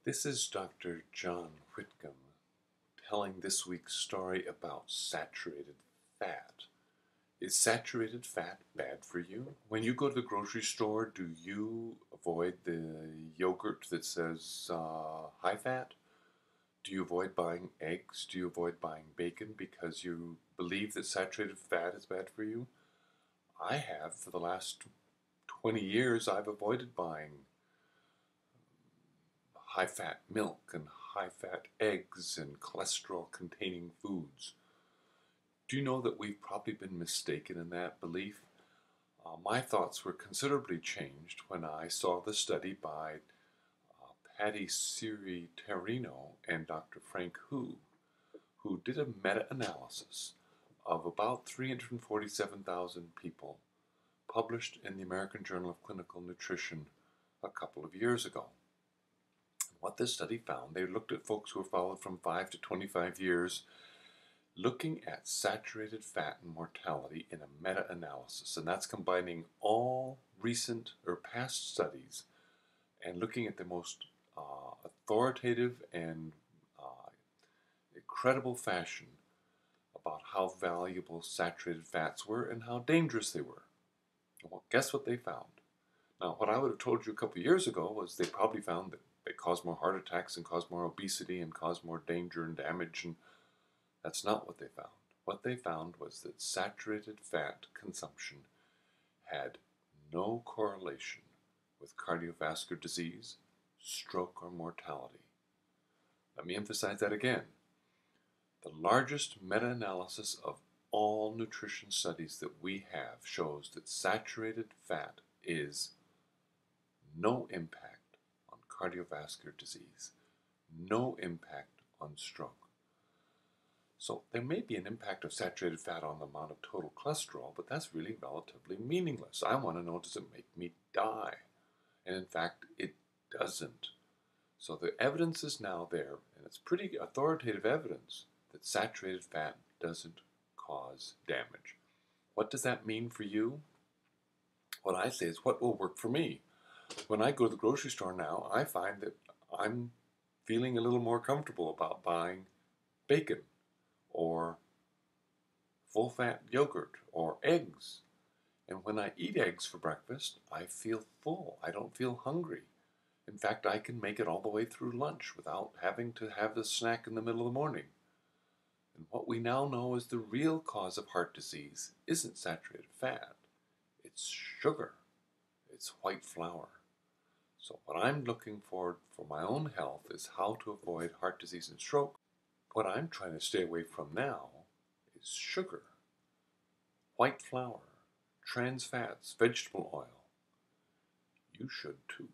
This is Dr. John Whitcomb telling this week's story about saturated fat. Is saturated fat bad for you? When you go to the grocery store, do you avoid the yogurt that says high fat? Do you avoid buying eggs? Do you avoid buying bacon because you believe that saturated fat is bad for you? I have for the last 20 years. I've avoided buying high fat milk and high fat eggs and cholesterol containing foods. Do you know that we've probably been mistaken in that belief? My thoughts were considerably changed when I saw the study by Patty Siri-Terrino and Dr. Frank who did a meta-analysis of about 347,000 people published in the American Journal of Clinical Nutrition a couple of years ago. What this study found, they looked at folks who were followed from 5 to 25 years, looking at saturated fat and mortality in a meta-analysis, and that's combining all recent or past studies and looking at the most authoritative and credible fashion about how valuable saturated fats were and how dangerous they were. Well, guess what they found? Now, what I would have told you a couple of years ago was they probably found that they cause more heart attacks and cause more obesity and cause more danger and damage, and that's not what they found. What they found was that saturated fat consumption had no correlation with cardiovascular disease, stroke, or mortality. Let me emphasize that again. The largest meta-analysis of all nutrition studies that we have shows that saturated fat is no impact on cardiovascular disease, no impact on stroke. So there may be an impact of saturated fat on the amount of total cholesterol, but that's really relatively meaningless. I want to know, does it make me die? And in fact, it doesn't. So the evidence is now there, and it's pretty authoritative evidence that saturated fat doesn't cause damage. What does that mean for you? What I say is what will work for me. When I go to the grocery store now, I find that I'm feeling a little more comfortable about buying bacon or full-fat yogurt or eggs. And when I eat eggs for breakfast, I feel full. I don't feel hungry. In fact, I can make it all the way through lunch without having to have the snack in the middle of the morning. And what we now know is the real cause of heart disease isn't saturated fat. It's sugar. It's white flour. So what I'm looking for my own health is how to avoid heart disease and stroke. What I'm trying to stay away from now is sugar, white flour, trans fats, vegetable oil. You should too.